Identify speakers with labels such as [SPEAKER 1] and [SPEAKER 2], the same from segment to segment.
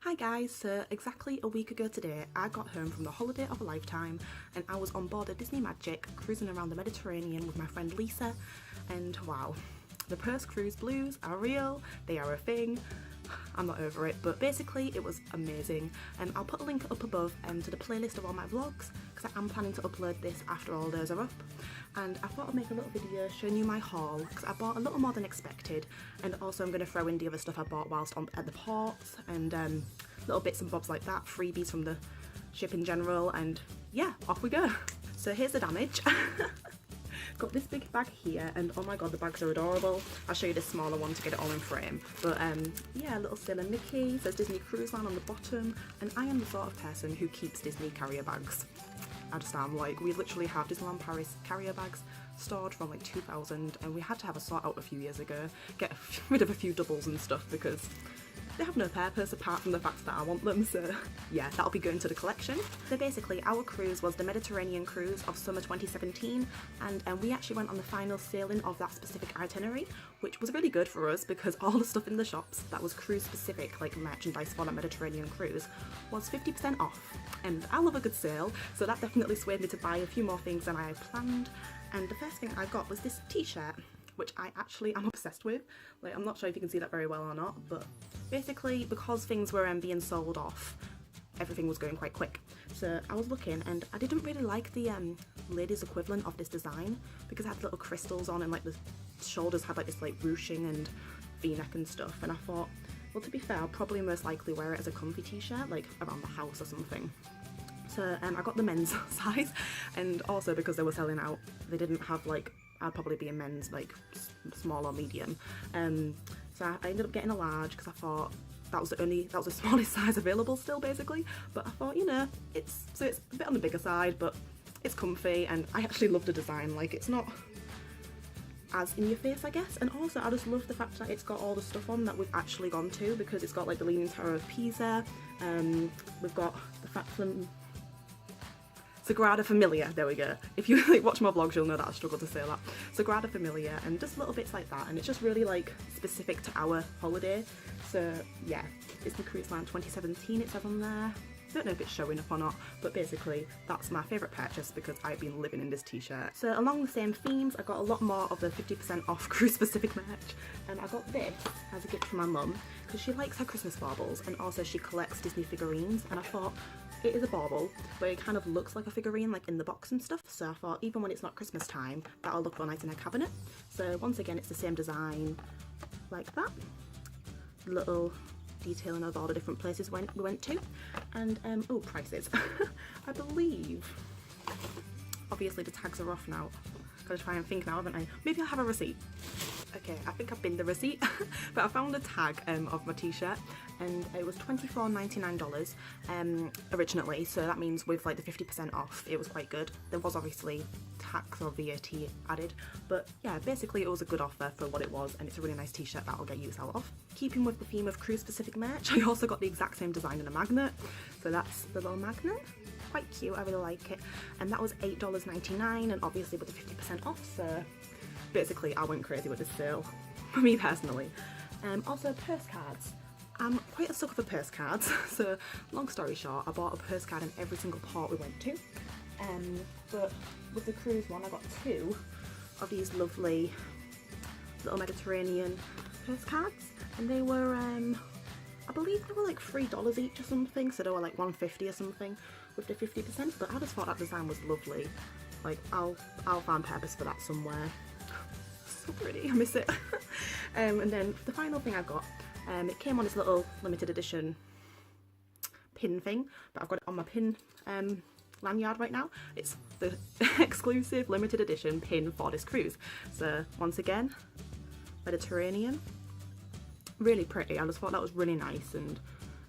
[SPEAKER 1] Hi guys, so exactly a week ago today I got home from the holiday of a lifetime and I was on board a Disney Magic cruising around the Mediterranean with my friend Lisa, and wow, the post-cruise blues are real, they are a thing. I'm not over it, but basically it was amazing. I'll put a link up above to the playlist of all my vlogs because I am planning to upload this after all those are up. And I thought I'd make a little video showing you my haul because I bought a little more than expected, and also I'm going to throw in the other stuff I bought whilst at the ports and little bits and bobs like that, freebies from the ship in general, and yeah, off we go. So here's the damage. Got this big bag here, and oh my god, the bags are adorable. I'll show you this smaller one to get it all in frame. But yeah, little Sailor Mickey, says Disney Cruise Line on the bottom, and I am the sort of person who keeps Disney carrier bags. I just am, like, we literally have Disneyland Paris carrier bags stored from like 2000, and we had to have a sort out a few years ago, get rid of a few doubles and stuff because they have no purpose apart from the fact that I want them, so yeah, that'll be going to the collection. So basically our cruise was the Mediterranean cruise of summer 2017, and we actually went on the final sailing of that specific itinerary, which was really good for us because all the stuff in the shops that was cruise specific, like merchandise for that Mediterranean cruise, was 50% off, and I love a good sale, so that definitely swayed me to buy a few more things than I had planned. And the first thing I got was this t-shirt, which I actually am obsessed with. Like, I'm not sure if you can see that very well or not, but basically because things were being sold off, everything was going quite quick. So I was looking and I didn't really like the ladies equivalent of this design because it had little crystals on and like the shoulders had like this like ruching and v-neck and stuff, and I thought, well, to be fair, I'll probably most likely wear it as a comfy t-shirt like around the house or something. So I got the men's size, and also because they were selling out, they didn't have like, I'd probably be a men's like small or medium, so I ended up getting a large because I thought that was the smallest size available still basically, but I thought, you know, it's a bit on the bigger side, but it's comfy and I actually love the design. Like, it's not as in your face, I guess, and also I just love the fact that it's got all the stuff on that we've actually gone to, because it's got like the Leaning Tower of Pisa, we've got the fact from Sagrada Familia, there we go. If you like watch my vlogs, you'll know that I struggle to say that. Sagrada Familia, and just little bits like that, and it's just really like specific to our holiday. So yeah, Disney Cruise Line 2017 it says on there. Don't know if it's showing up or not, but basically that's my favourite purchase because I've been living in this t-shirt. So along the same themes, I got a lot more of the 50% off cruise specific merch, and I got this as a gift from my mum because she likes her Christmas baubles and also she collects Disney figurines, and I thought, it is a bauble, but it kind of looks like a figurine like in the box and stuff, so I thought even when it's not Christmas time, that'll look real nice in her cabinet. So once again, it's the same design like that, little detailing of all the different places we went to, and oh, prices. I believe, obviously the tags are off now, gotta try and think now, haven't I? Maybe I'll have a receipt. Okay, I think I've binned the receipt, but I found a tag of my t-shirt, and it was $24.99 originally, so that means with like the 50% off it was quite good. There was obviously tax or VAT added, but yeah, basically it was a good offer for what it was, and it's a really nice t-shirt that I'll get use out of. Keeping with the theme of cruise specific merch, I also got the exact same design in a magnet, so that's the little magnet. Quite cute, I really like it, and that was $8.99, and obviously with the 50% off, so basically I went crazy with this sale, for me personally. Also postcards. I'm quite a sucker for postcards, so long story short, I bought a postcard in every single port we went to, but with the cruise one I got two of these lovely little Mediterranean postcards, and they were, I believe they were like $3 each or something, so they were like $1.50 or something with the 50%, but I just thought that design was lovely. Like, I'll find purpose for that somewhere. So pretty, I miss it. And then the final thing I got, it came on this little limited edition pin thing, but I've got it on my pin lanyard right now. It's the exclusive limited edition pin for this cruise. So once again, Mediterranean, really pretty. I just thought that was really nice, and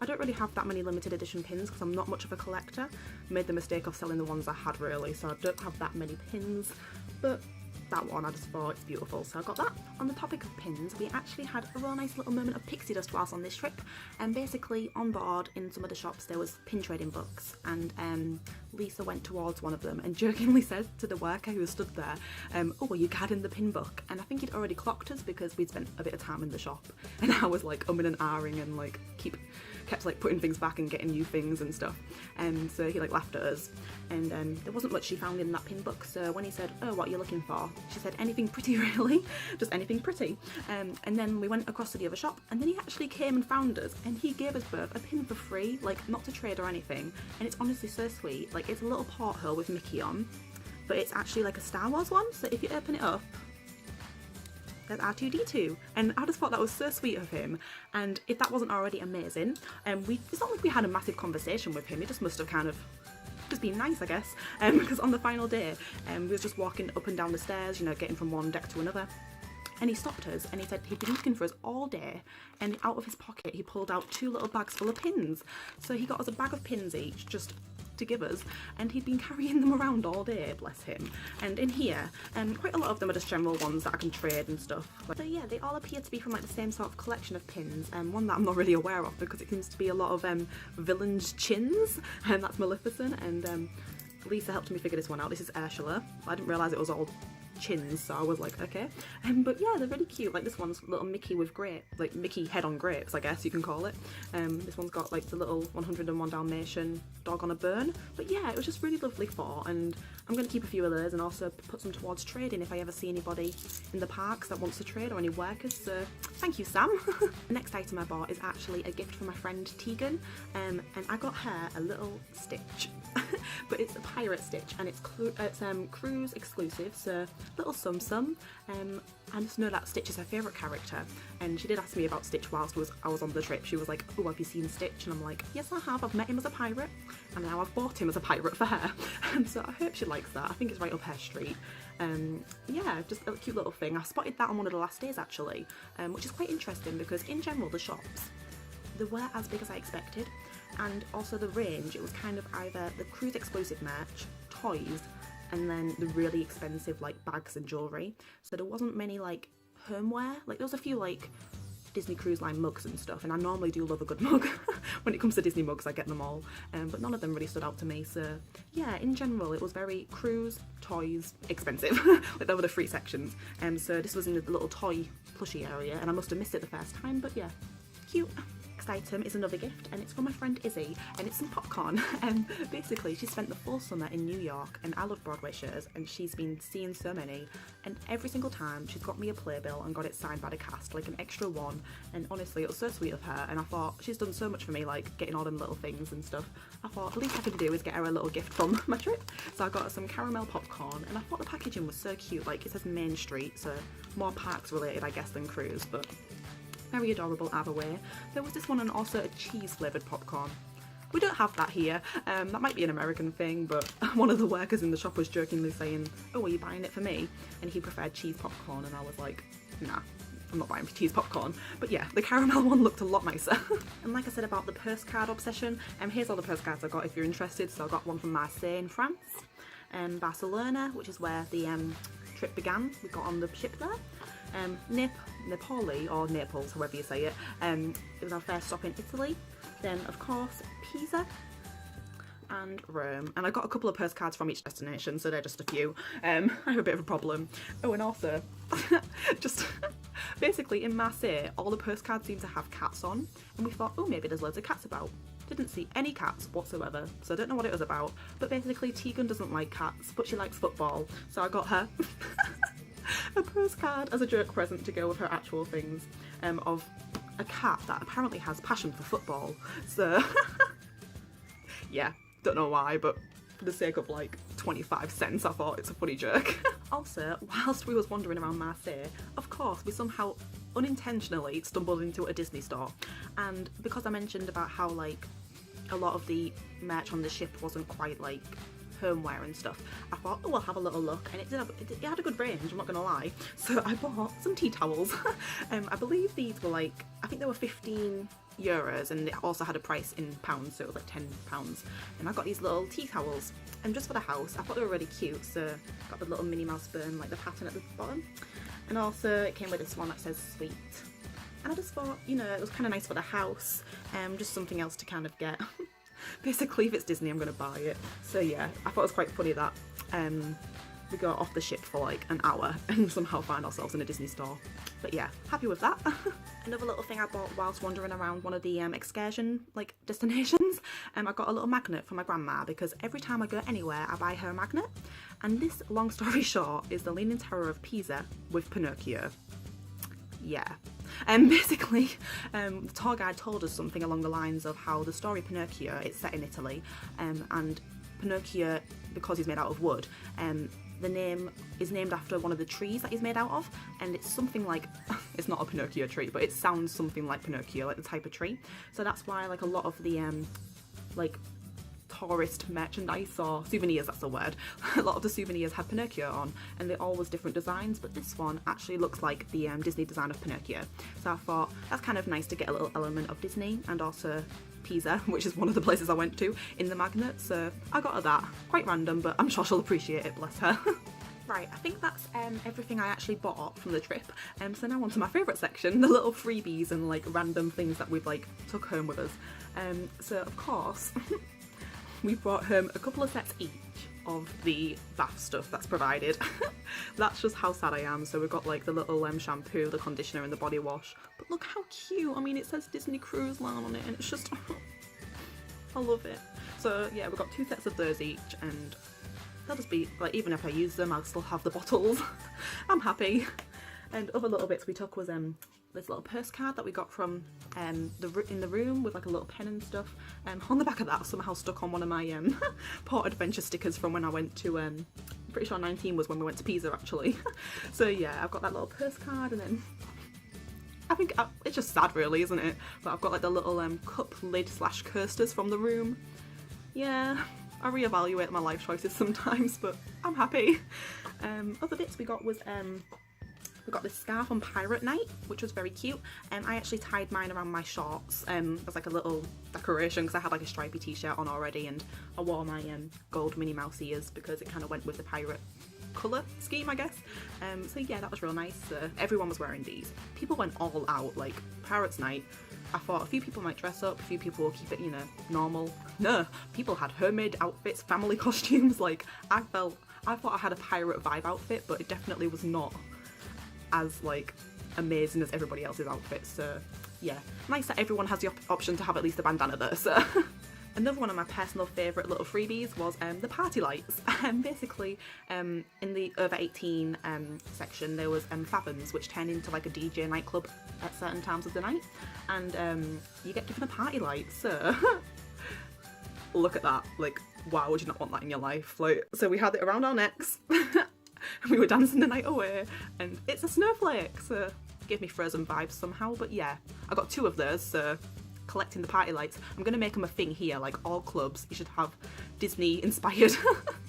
[SPEAKER 1] I don't really have that many limited edition pins because I'm not much of a collector. I made the mistake of selling the ones I had really, so I don't have that many pins, but that one I just thought it's beautiful, so I got that. On the topic of pins, we actually had a real nice little moment of pixie dust whilst on this trip, and basically on board in some of the shops there was pin trading books, and Lisa went towards one of them and jokingly said to the worker who stood there, oh, are you guarding the pin book? And I think he'd already clocked us because we'd spent a bit of time in the shop, and I was like umming and ahhing and like keep kept like putting things back and getting new things and stuff, and so he like laughed at us, and there wasn't much she found in that pin book, so when he said, oh, what are you looking for, she said, anything pretty really, just anything pretty, and then we went across to the other shop, and then he actually came and found us, and he gave us both a pin for free, like not to trade or anything, and it's honestly so sweet. Like, it's a little porthole with Mickey on, but it's actually like a Star Wars one, so if you open it up, there's R2-D2, and I just thought that was so sweet of him. And if that wasn't already amazing, it's not like we had a massive conversation with him, it just must have kind of just been nice, I guess, because on the final day we were just walking up and down the stairs, you know, getting from one deck to another, and he stopped us and he said he'd been looking for us all day, and out of his pocket he pulled out 2 little bags full of pins. So he got us a bag of pins each, just to give us, and he'd been carrying them around all day, bless him. And in here, quite a lot of them are just general ones that I can trade and stuff. So yeah, they all appear to be from like the same sort of collection of pins, and one that I'm not really aware of because it seems to be a lot of villains' chins, and that's Maleficent, and Lisa helped me figure this one out. This is Ursula. I didn't realise it was all chins, so I was like, okay. But yeah, they're really cute. Like, this one's little Mickey with grape, like Mickey head on grapes, I guess you can call it. This one's got like the little 101 Dalmatian dog on a burn. But yeah, it was just really lovely for, and I'm going to keep a few of those and also put some towards trading if I ever see anybody in the parks that wants to trade, or any workers, so thank you, Sam. The next item I bought is actually a gift from my friend Tegan, and I got her a little stitch. But it's a pirate stitch, and it's cruise exclusive, so little sum. I just know that Stitch is her favourite character, and she did ask me about Stitch whilst I was on the trip. She was like, oh, have you seen Stitch? And I'm like, yes I have, I've met him as a pirate, and now I've bought him as a pirate for her. And so I hope she likes that. I think it's right up her street. Yeah, just a cute little thing. I spotted that on one of the last days actually, which is quite interesting because in general the shops, they weren't as big as I expected, and also the range, it was kind of either the cruise exclusive merch, toys, and then the really expensive like bags and jewellery. So there wasn't many like homeware. Like, there was a few like Disney Cruise Line mugs and stuff, and I normally do love a good mug. When it comes to Disney mugs, I get them all, but none of them really stood out to me. So yeah, in general it was very cruise, toys, expensive. Like, there were the 3 sections, so this was in the little toy plushie area, and I must have missed it the first time, but yeah, cute. Next item is another gift, and it's from my friend Izzy, and it's some popcorn. Basically, she spent the full summer in New York, and I love Broadway shows, and she's been seeing so many, and every single time she's got me a playbill and got it signed by the cast, like an extra one, and honestly it was so sweet of her, and I thought, she's done so much for me, like getting all them little things and stuff. I thought the least I could do is get her a little gift from my trip, so I got her some caramel popcorn, and I thought the packaging was so cute. Like, it says Main Street, so more parks related I guess than cruise, but very adorable either way. There was this one, and also a cheese flavoured popcorn. We don't have that here. That might be an American thing, but one of the workers in the shop was jokingly saying, oh, are you buying it for me? And he preferred cheese popcorn, and I was like, nah, I'm not buying cheese popcorn. But yeah, the caramel one looked a lot nicer. And like I said about the postcard obsession, here's all the postcards I got if you're interested. So I got one from Marseille in France, Barcelona, which is where the trip began. We got on the ship there. Napoli, or Naples, however you say it. It was our first stop in Italy. Then, of course, Pisa and Rome. And I got a couple of postcards from each destination, so they're just a few. I have a bit of a problem. Oh, and also, just basically in Marseille, all the postcards seem to have cats on, and we thought, oh, maybe there's loads of cats about. Didn't see any cats whatsoever, so I don't know what it was about. But basically, Tegan doesn't like cats, but she likes football, so I got her a postcard as a joke present to go with her actual things, of a cat that apparently has passion for football. So yeah, don't know why, but for the sake of like 25 cents I thought it's a funny joke. Also, whilst we was wandering around Marseille, of course we somehow unintentionally stumbled into a Disney store, and because I mentioned about how like a lot of the merch on the ship wasn't quite like homeware and stuff, I thought, oh, I'll have a little look, and it had a good range, I'm not gonna lie. So I bought some tea towels. I believe these were like, I think they were €15, and it also had a price in pounds, so it was like £10. And I got these little tea towels, and just for the house. I thought they were really cute, so got the little Minnie Mouse burn, like the pattern at the bottom, and also it came with this one that says sweet. And I just thought, you know, it was kind of nice for the house, just something else to kind of get. Basically, if it's Disney, I'm going to buy it. So yeah, I thought it was quite funny that we got off the ship for like an hour and somehow find ourselves in a Disney store. But yeah, happy with that. Another little thing I bought whilst wandering around one of the excursion like destinations, I got a little magnet for my grandma because every time I go anywhere I buy her a magnet, and this, long story short, is the Leaning Tower of Pisa with Pinocchio. Yeah. Basically, the tour guide told us something along the lines of how the story Pinocchio, it's set in Italy, and Pinocchio, because he's made out of wood, the name is named after one of the trees that he's made out of, and it's something like, it's not a Pinocchio tree, but it sounds something like Pinocchio, like the type of tree. So that's why like a lot of the like tourist merchandise or souvenirs, that's the word, a lot of the souvenirs had Pinocchio on, and they're always different designs, but this one actually looks like the Disney design of Pinocchio. So I thought that's kind of nice to get a little element of Disney, and also Pisa, which is one of the places I went to, in the magnet, so I got her that. Quite random, but I'm sure she'll appreciate it, bless her. Right, I think that's everything I actually bought from the trip. So now on to my favourite section, the little freebies and like random things that we've like took home with us. So of course, we brought home a couple of sets each of the bath stuff that's provided. That's just how sad I am. So we've got like the little shampoo, the conditioner and the body wash. But look how cute. I mean, it says Disney Cruise Line on it and it's just, I love it. So yeah, we've got 2 sets of those each, and they'll just be like, even if I use them, I'll still have the bottles. I'm happy. And other little bits we took was this little purse card that we got from in the room with like a little pen and stuff. On the back of that, somehow stuck on one of my Port Adventure stickers from when I went to, I'm pretty sure 19 was when we went to Pisa actually. So yeah, I've got that little purse card, and then I think it's just sad really, isn't it? But I've got like the little cup lid / coasters from the room. Yeah, I reevaluate my life choices sometimes, but I'm happy. Other bits we got was we got this scarf on Pirate Night, which was very cute. I actually tied mine around my shorts as like a little decoration because I had like a stripy t-shirt on already, and I wore my gold Minnie Mouse ears because it kind of went with the pirate colour scheme, I guess. So yeah, that was real nice. Everyone was wearing these. People went all out, like Pirates Night. I thought a few people might dress up, a few people will keep it, you know, normal. No, people had homemade outfits, family costumes. Like I thought I had a pirate vibe outfit, but it definitely was not as like amazing as everybody else's outfits. So yeah, nice that everyone has the option to have at least a bandana there. So another one of my personal favourite little freebies was the party lights. Basically, in the over 18 section, there was Fathom's, which turned into like a DJ nightclub at certain times of the night, and you get different party lights. So look at that! Like, wow, would you not want that in your life? Like, so we had it around our necks. We were dancing the night away, and it's a snowflake, so it gave me Frozen vibes somehow. But yeah, I got 2 of those, so collecting the party lights. I'm gonna make them a thing here, like all clubs, you should have Disney inspired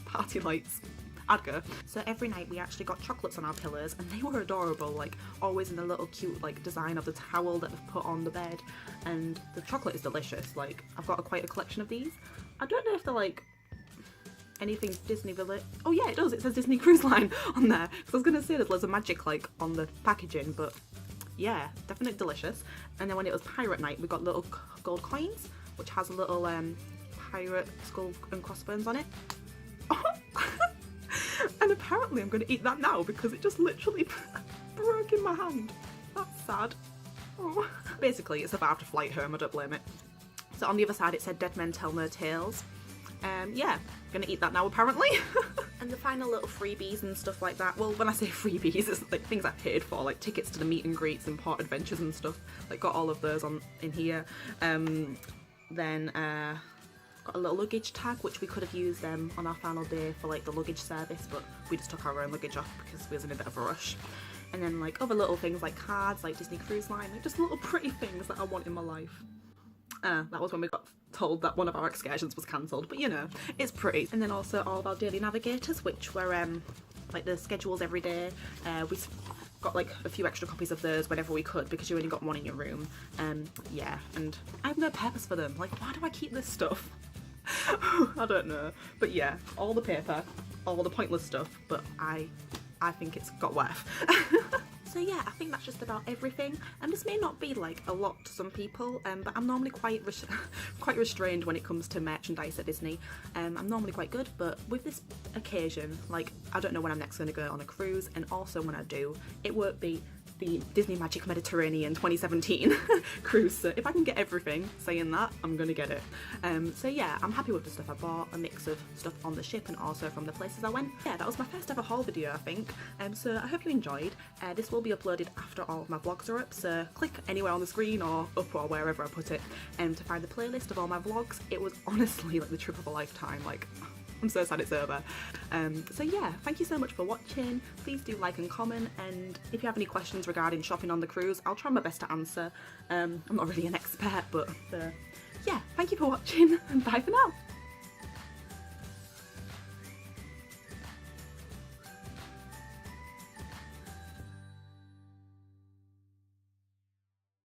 [SPEAKER 1] party lights. I'd go. So every night we actually got chocolates on our pillows, and they were adorable, like always in the little cute like design of the towel that they've put on the bed, and the chocolate is delicious. Like I've got quite a collection of these. I don't know if they're like anything Disney related. Oh yeah, it does, it says Disney Cruise Line on there, because I was gonna say there's loads of magic like on the packaging, but yeah, definitely delicious. And then when it was Pirate Night, we got little gold coins, which has a little pirate skull and crossbones on it. And apparently I'm going to eat that now because it just literally broke in my hand. That's sad. Oh. Basically, it's a bar to flight home, I don't blame it. So on the other side it said Dead Men Tell No Tales. Yeah, gonna eat that now apparently. And the final little freebies and stuff like that. Well, when I say freebies, it's like things I paid for, like tickets to the meet and greets and Port Adventures and stuff. Like got all of those in here. Then got a little luggage tag, which we could have used on our final day for like the luggage service, but we just took our own luggage off because we was in a bit of a rush. And then like other little things like cards, like Disney Cruise Line, like just little pretty things that I want in my life. That was when we got told that one of our excursions was cancelled, but you know, it's pretty. And then also all of our daily navigators, which were like the schedules every day. We got like a few extra copies of those whenever we could because you only got one in your room. Yeah, and I have no purpose for them. Like, why do I keep this stuff? I don't know. But yeah, all the paper, all the pointless stuff, but I think it's got worth. So yeah, I think that's just about everything. And this may not be like a lot to some people, but I'm normally quite restrained when it comes to merchandise at Disney. I'm normally quite good, but with this occasion, like I don't know when I'm next going to go on a cruise, and also when I do, it won't be the Disney Magic Mediterranean 2017 cruise. So if I can get everything saying that, I'm gonna get it. So yeah, I'm happy with the stuff I bought, a mix of stuff on the ship and also from the places I went. Yeah, that was my first ever haul video, I think. So I hope you enjoyed. This will be uploaded after all of my vlogs are up, so click anywhere on the screen or up or wherever I put it to find the playlist of all my vlogs. It was honestly like the trip of a lifetime. Like, I'm so sad it's over. So yeah, thank you so much for watching. Please do like and comment, and if you have any questions regarding shopping on the cruise, I'll try my best to answer. I'm not really an expert, but yeah, thank you for watching and bye for now.